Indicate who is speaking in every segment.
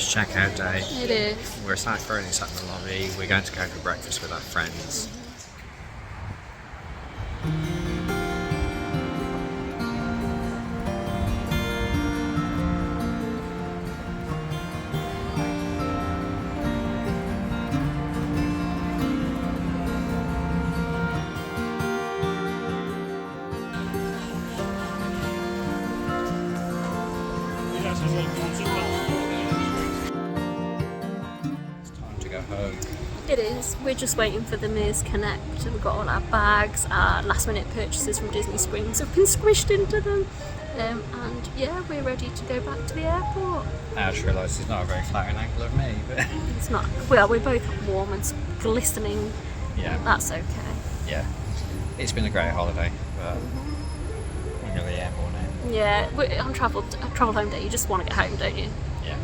Speaker 1: it's checkout day.
Speaker 2: It is.
Speaker 1: We're currently sat in the lobby. We're going to go for breakfast with our friends. It's time to go home.
Speaker 2: It is. We're just waiting for the Mears Connect. We've got all our bags, our last minute purchases from Disney Springs have been squished into them. And yeah, we're ready to go back to the airport.
Speaker 1: I just realised it's not a very flattering angle of me, but
Speaker 2: It's not. Well, we're both warm and glistening.
Speaker 1: yeah,
Speaker 2: That's okay.
Speaker 1: yeah. It's been a great holiday, but we're going to the airport now.
Speaker 2: Yeah, on travel home day, you just want to get home, don't you?
Speaker 1: Yeah.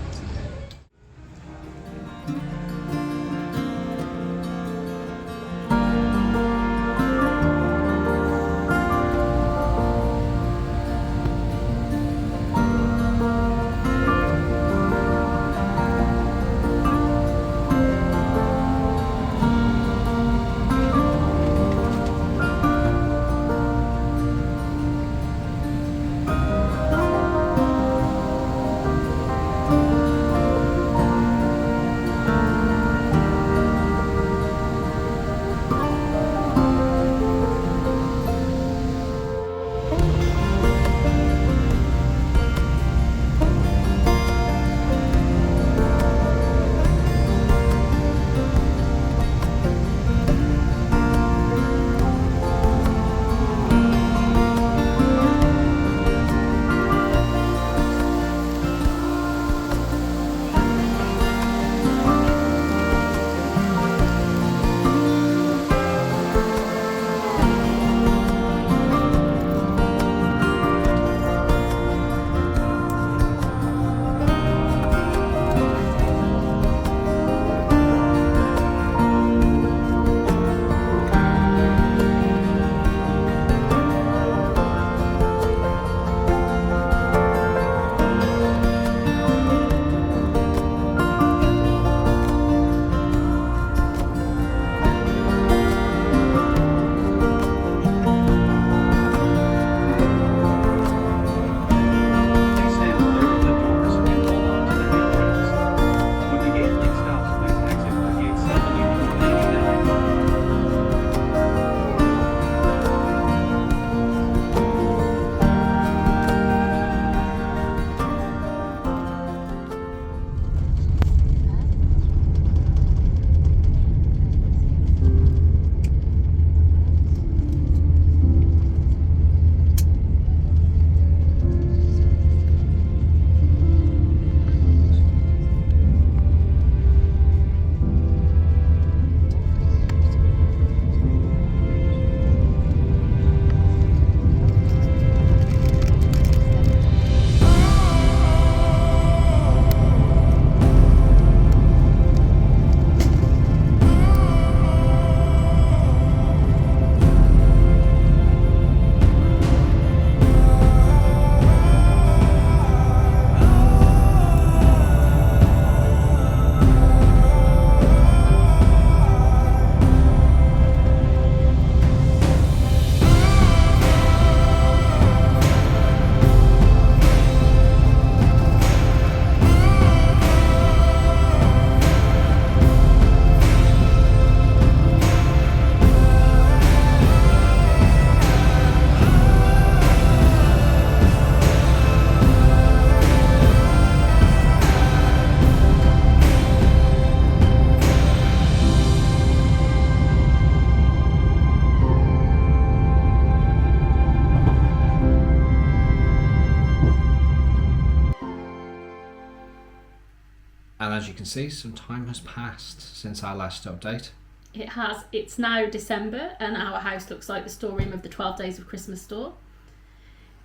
Speaker 1: And as you can see, some time has passed since our last update.
Speaker 3: It has. It's now December and our house looks like the storeroom of the 12 Days of Christmas store.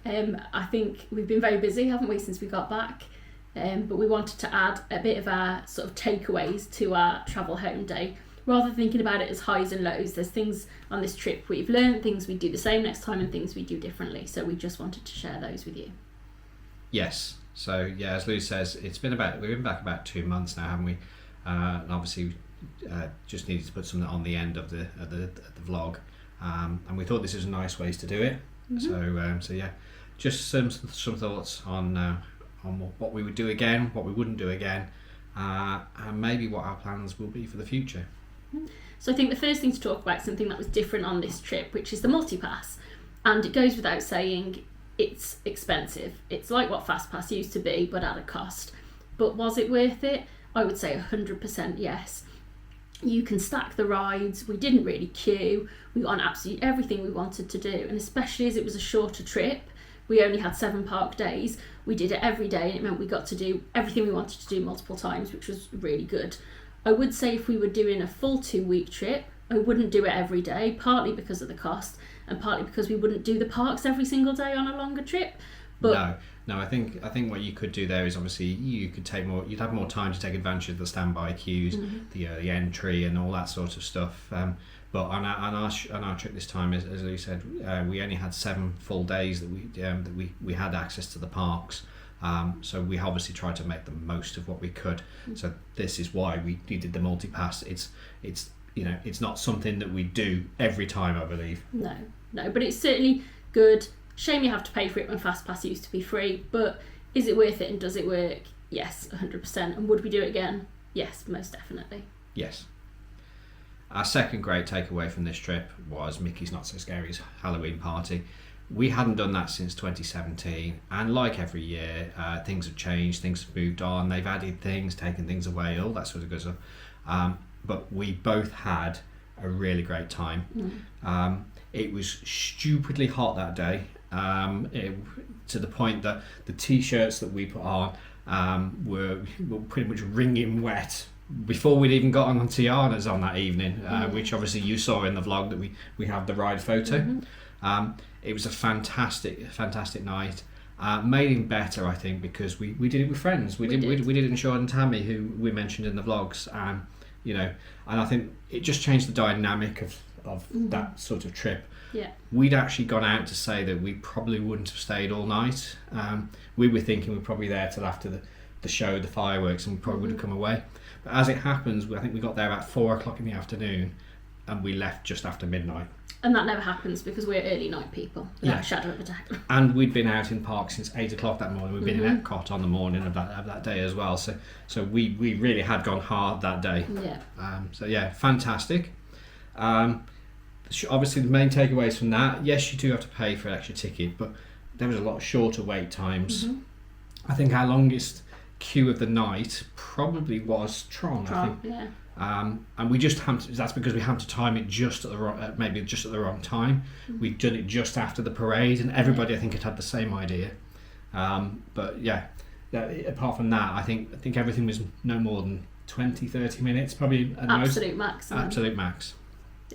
Speaker 3: I think we've been very busy, haven't we, since we got back? But we wanted to add a bit of our sort of takeaways to our travel home day. Rather than thinking about it as highs and lows, there's things on this trip we've learned, things we do the same next time and things we do differently. So we just wanted to share those with you.
Speaker 1: Yes. So yeah, as Lou says, we've been back about 2 months now, haven't we? And obviously, just needed to put something on the end of the vlog, and we thought this was a nice ways to do it. So yeah, just some thoughts on what we would do again, what we wouldn't do again, and maybe what our plans will be for the future.
Speaker 3: So I think the first thing to talk about is something that was different on this trip, which is the multipass. And it goes without saying, it's expensive. It's like what FastPass used to be, but at a cost. But was it worth it? I would say 100% yes. You can stack the rides. We didn't really queue. We got on absolutely everything we wanted to do. And especially as it was a shorter trip, we only had 7 park days. We did it every day, and it meant we got to do everything we wanted to do multiple times, which was really good. I would say if we were doing a full 2-week trip, I wouldn't do it every day, partly because of the cost and partly because we wouldn't do the parks every single day on a longer trip. But
Speaker 1: no. I think what you could do there is obviously you could you'd have more time to take advantage of the standby queues, the entry and all that sort of stuff. But on our trip this time, as Lou said, we only had 7 full days that we had access to the parks. So we obviously tried to make the most of what we could. So this is why we did the multipass. It's not something that we do every time, I believe.
Speaker 3: No, but it's certainly good. Shame you have to pay for it when FastPass used to be free, but is it worth it and does it work? Yes, 100%. And would we do it again? Yes, most definitely.
Speaker 1: Yes. Our second great takeaway from this trip was Mickey's Not So Scary's Halloween party. We hadn't done that since 2017, and like every year, things have changed, things have moved on, they've added things, taken things away, all that sort of good stuff. But we both had a really great time. It was stupidly hot that day, to the point that the t-shirts that we put on were pretty much wringing wet before we'd even got on Tiana's on that evening, which obviously you saw in the vlog that we have the ride photo. It was a fantastic night. Made him better, I think, because we did it with friends. We did it in Sean and Tammy, who we mentioned in the vlogs. And I think it just changed the dynamic of that sort of trip.
Speaker 3: Yeah.
Speaker 1: We'd actually gone out to say that we probably wouldn't have stayed all night. We were thinking we're probably there till after the show, the fireworks, and we probably would have come away. But as it happens, I think we got there about 4 o'clock in the afternoon, and we left just after midnight.
Speaker 3: And that never happens because we're early night people, without a shadow of a doubt.
Speaker 1: And we'd been out in park since 8 o'clock that morning. We'd been in Epcot on the morning of that day as well. So we really had gone hard that day.
Speaker 3: Yeah.
Speaker 1: Fantastic. Obviously, the main takeaways from that, yes, you do have to pay for an extra ticket, but there was a lot of shorter wait times. I think our longest queue of the night probably was Tron. I think.
Speaker 3: Yeah.
Speaker 1: And we just that's because we had to time it just at the wrong, maybe just at the wrong time. We'd done it just after the parade, and everybody I think had the same idea. But yeah, apart from that, I think everything was no more than 20-30 minutes, probably at
Speaker 3: Absolute max.
Speaker 1: Absolute max.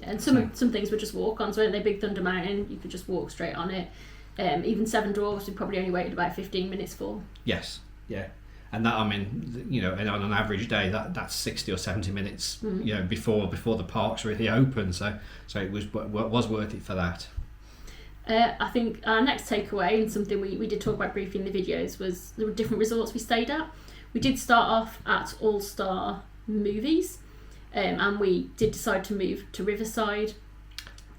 Speaker 3: Yeah, and some things were just walk-ons, weren't they? Big Thunder Mountain, you could just walk straight on it. Even Seven Dwarfs, we probably only waited about 15 minutes for.
Speaker 1: Yes, yeah. And that, I mean, and on an average day, that's 60 or 70 minutes, before the parks really open. So it was worth it for that.
Speaker 3: I think our next takeaway, and something we did talk about briefly in the videos, was the different resorts we stayed at. We did start off at All Star Movies, and we did decide to move to Riverside.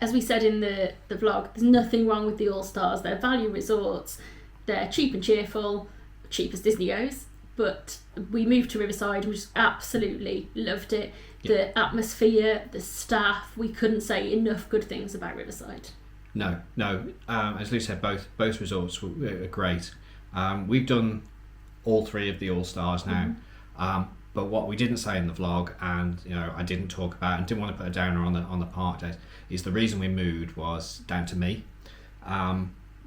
Speaker 3: As we said in the vlog, there's nothing wrong with the All Stars. They're value resorts. They're cheap and cheerful, cheap as Disney goes. But we moved to Riverside and we just absolutely loved it. The atmosphere, the staff, we couldn't say enough good things about Riverside.
Speaker 1: No. As Lou said, both resorts were great. We've done all 3 of the All Stars now. But what we didn't say in the vlog, and I didn't talk about and didn't want to put a downer on the park days, is the reason we moved was down to me.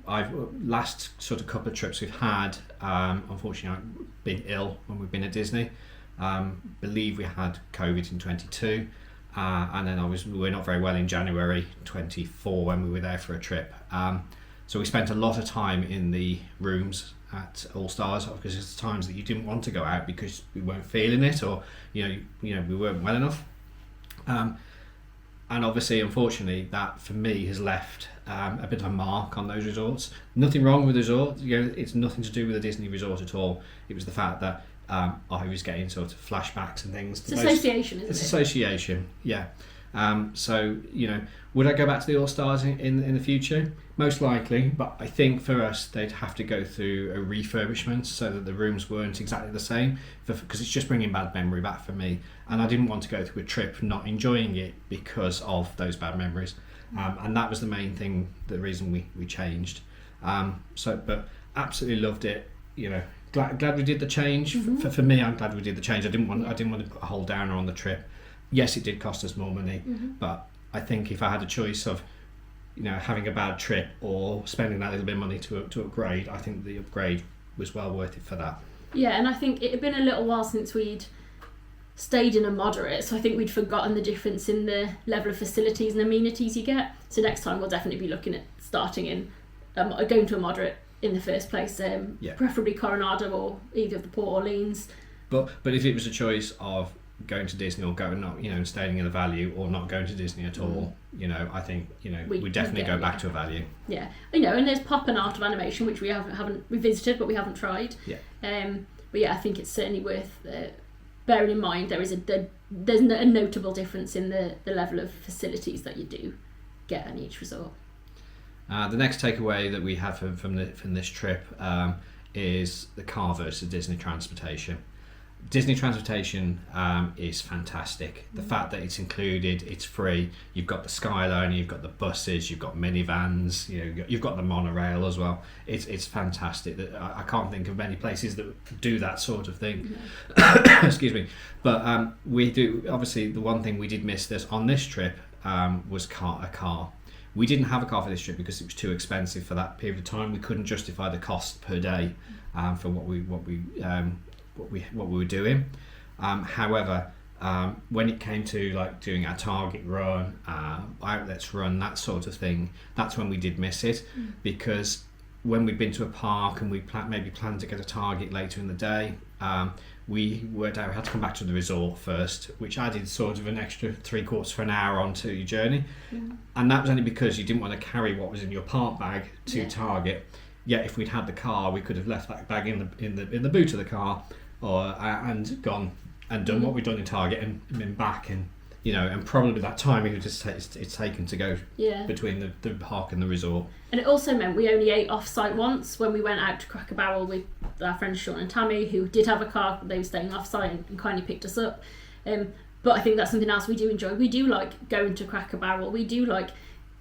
Speaker 1: Last sort of couple of trips we've had, unfortunately I've been ill when we've been at Disney. Believe we had COVID in 22, and then we were not very well in January 24 when we were there for a trip. So we spent a lot of time in the rooms at All Stars, because it's times that you didn't want to go out because we weren't feeling it, or we weren't well enough. And obviously, unfortunately, that for me has left a bit of a mark on those resorts. Nothing wrong with the resort, it's nothing to do with the Disney resort at all. It was the fact that I was getting sort of flashbacks and things.
Speaker 3: It's association, isn't it?
Speaker 1: It's association, yeah. So, would I go back to the All-Stars in the future? Most likely, but I think for us they'd have to go through a refurbishment so that the rooms weren't exactly the same, because it's just bringing bad memory back for me, and I didn't want to go through a trip not enjoying it because of those bad memories, and that was the main thing, the reason we changed. But absolutely loved it. Glad we did the change. For me, I'm glad we did the change. I didn't want to put a whole downer on the trip. Yes, it did cost us more money, but I think if I had a choice of having a bad trip or spending that little bit of money to upgrade, I think the upgrade was well worth it for that.
Speaker 3: Yeah, and I think it had been a little while since we'd stayed in a moderate, so I think we'd forgotten the difference in the level of facilities and amenities you get. So next time we'll definitely be looking at starting in going to a moderate in the first place, preferably Coronado or either of the Port Orleans.
Speaker 1: But if it was a choice of going to Disney or going not staying in a value or not going to Disney at all, I think we definitely go back to a value.
Speaker 3: Yeah, and there's Pop and Art of Animation, which we haven't revisited, but we haven't tried. But yeah, I think it's certainly worth bearing in mind. There's a notable difference in the level of facilities that you do get on each resort.
Speaker 1: The next takeaway that we have from this trip is the car versus Disney transportation. Disney transportation is fantastic. The fact that it's included, it's free. You've got the Skyliner, you've got the buses, you've got minivans, you've got the monorail as well. It's fantastic. I can't think of many places that do that sort of thing. Excuse me. But we do. Obviously, the one thing we did miss on this trip was a car. We didn't have a car for this trip because it was too expensive for that period of time. We couldn't justify the cost per day for what we were doing. However, when it came to doing our Target run, outlets run, that sort of thing, that's when we did miss it, because when we'd been to a park and we maybe planned to get a Target later in the day, we worked out we had to come back to the resort first, which added sort of an extra 3/4 of an hour onto your journey. And that was only because you didn't want to carry what was in your park bag to Target. Yet if we'd had the car, we could have left that bag in the boot of the car, and gone and done what we'd done in Target and been back, and and probably that time it's taken to go between the park and the resort.
Speaker 3: And it also meant we only ate off-site once when we went out to Cracker Barrel with our friends Sean and Tammy, who did have a car. They were staying off-site and kindly picked us up. But I think that's something else we do enjoy. We do like going to Cracker Barrel. We do like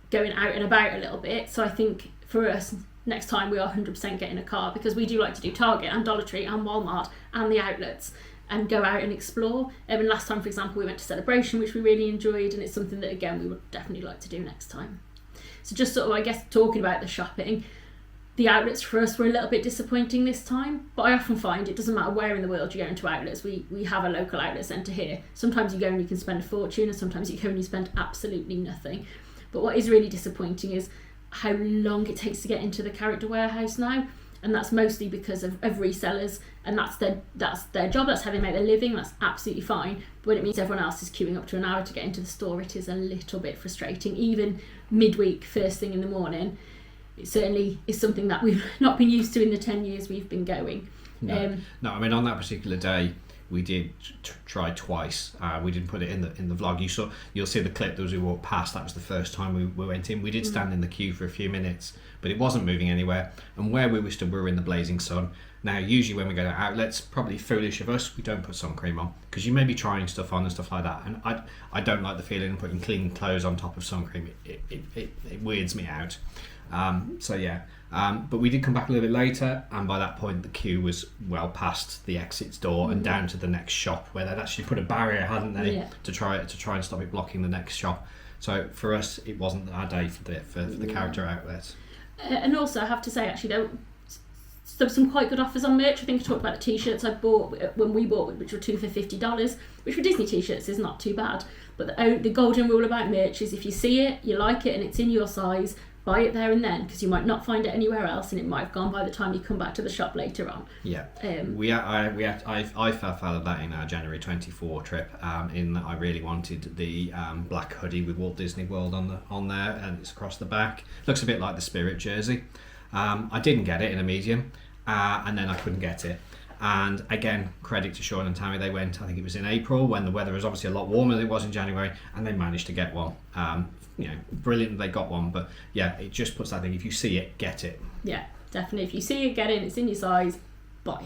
Speaker 3: going out and about a little bit. So I think for us, next time we are 100% getting a car, because we do like to do Target and Dollar Tree and Walmart and the outlets and go out and explore. And last time, for example, we went to Celebration, which we really enjoyed, and it's something that, again, we would definitely like to do next time. So just sort of, I guess, talking about the shopping, the outlets for us were a little bit disappointing this time, but I often find it doesn't matter where in the world you go into outlets. We have a local outlet centre here. Sometimes you go and you can spend a fortune, and sometimes you go and you spend absolutely nothing. But what is really disappointing is how long it takes to get into the character warehouse now, and that's mostly because of resellers, and that's their job, that's how they make their living, that's absolutely fine. But when it means everyone else is queuing up to an hour to get into the store, it is a little bit frustrating. Even midweek, first thing in the morning, it certainly is something that we've not been used to in the 10 years we've been going.
Speaker 1: No, I mean, on that particular day we did try twice. We didn't put it in the vlog. You'll see the clip as we walked past. That was the first time we went in. We did stand in the queue for a few minutes, but it wasn't moving anywhere. And where we were stood, we were in the blazing sun. Now, usually when we go to outlets, probably foolish of us, we don't put sun cream on, because you may be trying stuff on and stuff like that. And I don't like the feeling of putting clean clothes on top of sun cream. It weirds me out. But we did come back a little bit later, and by that point the queue was well past the exit door and down to the next shop, where they'd actually put a barrier, hadn't they, to try and stop it blocking the next shop. So for us, it wasn't our day for the character outlets. And
Speaker 3: also, I have to say, actually, there were some quite good offers on merch. I think I talked about the t-shirts I bought when we bought, which were 2 for $50, which for Disney t-shirts is not too bad. But the golden rule about merch is if you see it, you like it, and it's in your size, buy it there and then, because you might not find it anywhere else, and it might have gone by the time you come back to the shop later on.
Speaker 1: Yeah, I fell foul of that in our January 24 trip. In that I really wanted the black hoodie with Walt Disney World on there, and it's across the back. Looks a bit like the Spirit jersey. I didn't get it in a medium, and then I couldn't get it. And again, credit to Sean and Tammy, they went, I think it was in April, when the weather was obviously a lot warmer than it was in January, and they managed to get one. Brilliant they got one, but yeah, it just puts that thing, if you see it, get it.
Speaker 3: Yeah, definitely. If you see it, get it, it's in your size, buy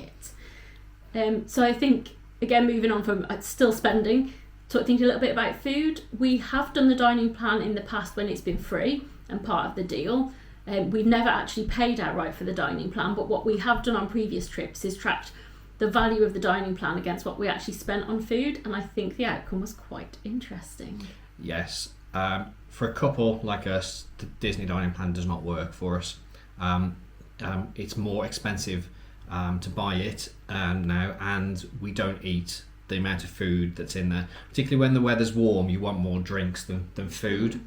Speaker 3: it. So I think, again, moving on from still spending, thinking a little bit about food, we have done the dining plan in the past when it's been free and part of the deal. We've never actually paid outright for the dining plan, but what we have done on previous trips is tracked the value of the dining plan against what we actually spent on food, and I think the outcome was quite interesting.
Speaker 1: Yes. For a couple like us, the Disney dining plan does not work for us. It's more expensive to buy it now, and we don't eat the amount of food that's in there. Particularly when the weather's warm, you want more drinks than food.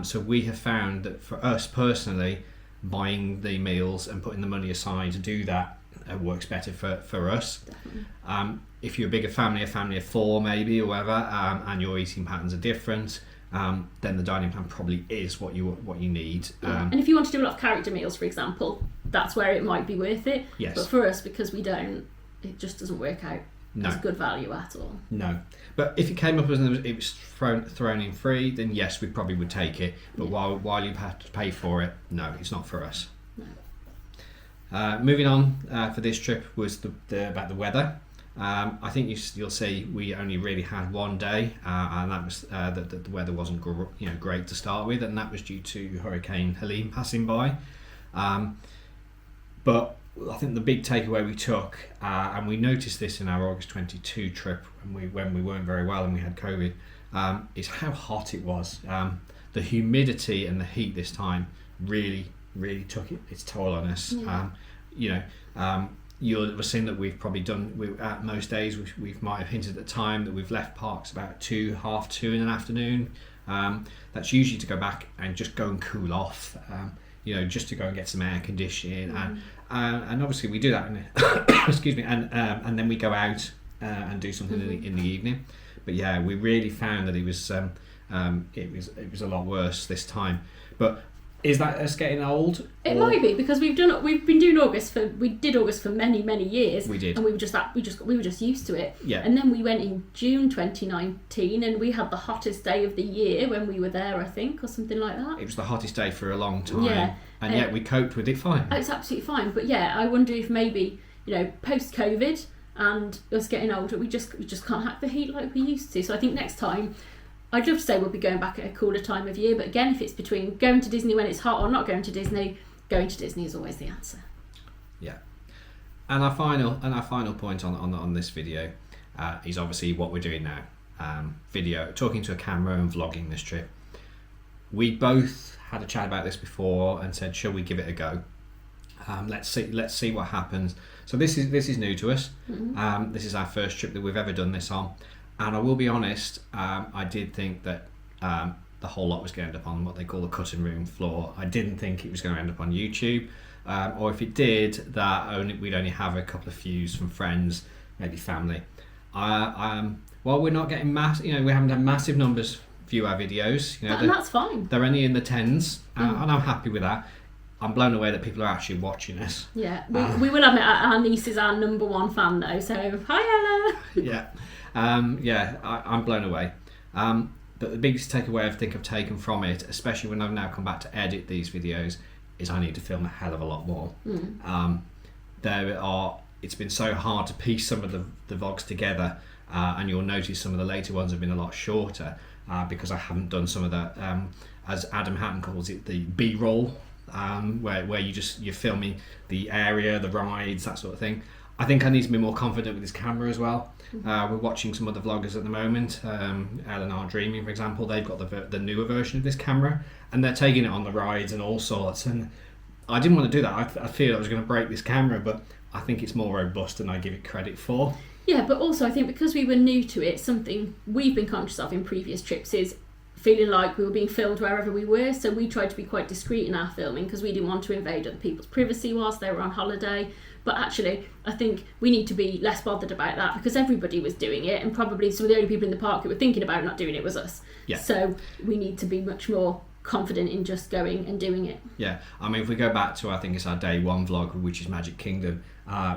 Speaker 1: So we have found that for us personally, buying the meals and putting the money aside to do that works better for us. If you're a family of four maybe or whatever, and your eating patterns are different, then the dining plan probably is what you need.
Speaker 3: And if you want to do a lot of character meals, for example, that's where it might be worth it.
Speaker 1: Yes.
Speaker 3: But for us, because we don't, it just doesn't work out as good value at all.
Speaker 1: No. But if it came up as it was thrown in free, then yes, we probably would take it. But while you have to pay for it, no, it's not for us. No. Moving on for this trip was about the weather. I think you'll see we only really had one day, and that was that the weather wasn't great to start with, and that was due to Hurricane Helene passing by. But I think the big takeaway we took, and we noticed this in our August 22 trip when we weren't very well and we had COVID, is how hot it was. The humidity and the heat this time really took its toll on us. Yeah. You'll have seen that we've probably done, at most days we might have hinted at the time that we've left parks about 2:30 in the afternoon. That's usually to go back and just go and cool off, just to go and get some air conditioning. And obviously we do that excuse me, and then we go out and do something in the evening. But yeah, we really found that it was a lot worse this time. But is that us getting old?
Speaker 3: It might be, because we did August for many years.
Speaker 1: We did,
Speaker 3: and we were just used to it.
Speaker 1: Yeah.
Speaker 3: And then we went in June 2019, and we had the hottest day of the year when we were there, I think, or something like that.
Speaker 1: It was the hottest day for a long time.
Speaker 3: Yeah.
Speaker 1: And yet we coped with it fine.
Speaker 3: It's absolutely fine. But yeah, I wonder if maybe, post COVID and us getting older, we just can't hack the heat like we used to. So I think next time, I'd love to say we'll be going back at a cooler time of year, but again, if it's between going to Disney when it's hot or not going to Disney is always the answer.
Speaker 1: Yeah. And our final point on this video is obviously what we're doing now. Talking to a camera and vlogging this trip. We both had a chat about this before and said, shall we give it a go? Let's see what happens. So this is new to us. Mm-hmm. This is our first trip that we've ever done this on. And I will be honest, I did think that the whole lot was going to end up on what they call the cutting room floor. I didn't think it was going to end up on YouTube, or if it did, we'd only have a couple of views from friends, maybe family. While we're not getting we haven't had massive numbers view our videos.
Speaker 3: And that's fine.
Speaker 1: They're only in the tens, and I'm happy with that. I'm blown away that people are actually watching us.
Speaker 3: Yeah, we will admit our niece is our number one fan though, so hi Ella!
Speaker 1: Yeah. I'm blown away. But the biggest takeaway I think I've taken from it, especially when I've now come back to edit these videos, is I need to film a hell of a lot more. It's been so hard to piece some of the vlogs together, and you'll notice some of the later ones have been a lot shorter because I haven't done some of that, as Adam Hatton calls it, the B-roll, where you're filming the area, the rides, that sort of thing. I think I need to be more confident with this camera as well. We're watching some other vloggers at the moment, L&R Dreaming for example. They've got the newer version of this camera and they're taking it on the rides and all sorts, and I didn't want to do that. I feared I was going to break this camera, but I think it's more robust than I give it credit for. Yeah,
Speaker 3: but also I think because we were new to it, something we've been conscious of in previous trips is feeling like we were being filmed wherever we were, so we tried to be quite discreet in our filming because we didn't want to invade other people's privacy whilst they were on holiday. But actually, I think we need to be less bothered about that because everybody was doing it, and probably some of the only people in the park who were thinking about not doing it was us.
Speaker 1: Yeah.
Speaker 3: So we need to be much more confident in just going and doing it.
Speaker 1: Yeah, I mean, if we go back to, I think it's our day one vlog, which is Magic Kingdom,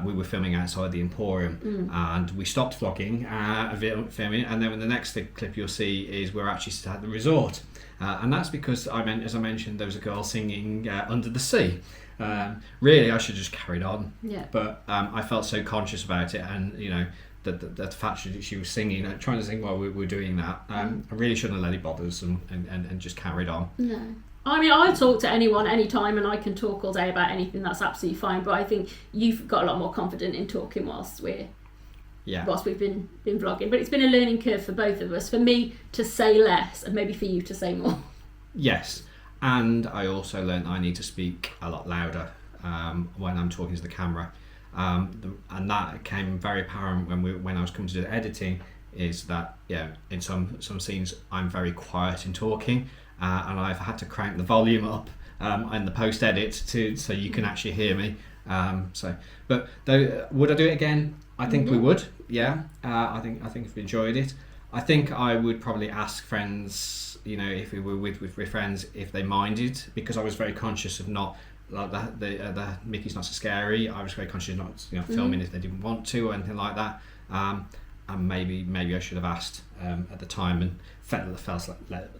Speaker 1: we were filming outside the Emporium, and we stopped vlogging, filming, and then the next clip you'll see is we're actually at the resort, and that's because as I mentioned, there was a girl singing Under the Sea. Really, I should just carried on, but I felt so conscious about it, and the fact that she was singing, trying to sing while we were doing that, I really shouldn't have let it bother us and just carried on.
Speaker 3: No. I mean, I'll talk to anyone anytime and I can talk all day about anything, that's absolutely fine, but I think you've got a lot more confident in talking whilst we've been vlogging. But it's been a learning curve for both of us, for me to say less and maybe for you to say more. Yes,
Speaker 1: and I also learned I need to speak a lot louder when I'm talking to the camera. And that came very apparent when I was coming to do the editing, is that in some scenes I'm very quiet in talking, and I've had to crank the volume up in the post edit so you can actually hear me. But though, would I do it again? I think we would. I think if we enjoyed it, I think I would probably ask friends, if we were with friends, if they minded, because I was very conscious of not. Like the Mickey's Not So Scary, I was very conscious of not filming if they didn't want to or anything like that, and maybe I should have asked at the time and felt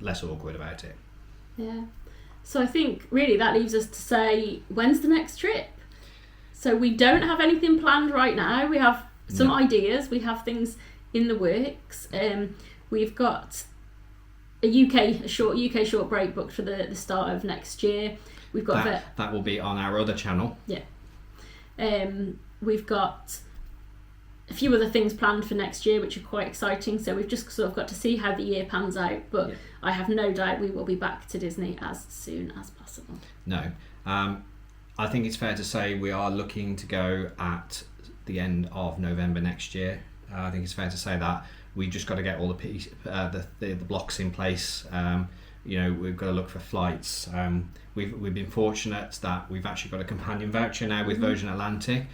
Speaker 1: less awkward about it.
Speaker 3: Yeah, so I think really that leaves us to say, when's the next trip? So we don't have anything planned right now. We have some ideas, we have things in the works. We've got a short break booked for the start of next year. We've got
Speaker 1: that will be on our other channel.
Speaker 3: Yeah. We've got a few other things planned for next year, which are quite exciting. So we've just sort of got to see how the year pans out. But I have no doubt we will be back to Disney as soon as possible.
Speaker 1: No. I think it's fair to say we are looking to go at the end of November next year. I think it's fair to say that we just got to get all the blocks in place. We've got to look for flights. We've been fortunate that we've actually got a companion voucher now with Virgin Atlantic,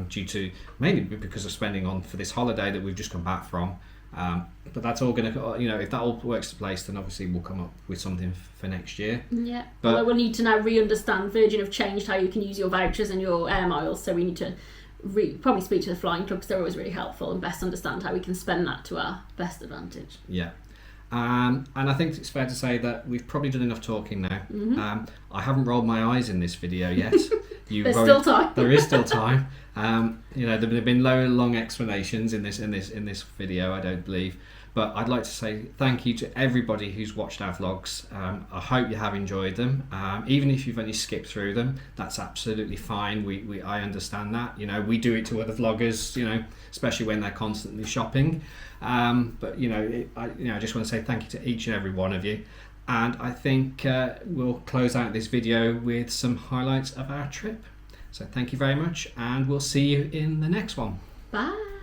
Speaker 1: due to mainly because of spending on for this holiday that we've just come back from. But that's all going to, if that all works to place, then obviously we'll come up with something for next year.
Speaker 3: Yeah. But we'll need to now re-understand. Virgin have changed how you can use your vouchers and your air miles, so we need to probably speak to the flying club, because they're always really helpful, and best understand how we can spend that to our best advantage.
Speaker 1: Yeah. And I think it's fair to say that we've probably done enough talking now. I haven't rolled my eyes in this video yet.
Speaker 3: There's still time.
Speaker 1: There is still time. There have been long explanations in this video, I don't believe. But I'd like to say thank you to everybody who's watched our vlogs. I hope you have enjoyed them. Even if you've only skipped through them, that's absolutely fine. I understand that. We do it to other vloggers, especially when they're constantly shopping. But I just want to say thank you to each and every one of you. And I think we'll close out this video with some highlights of our trip. So thank you very much, and we'll see you in the next one.
Speaker 3: Bye.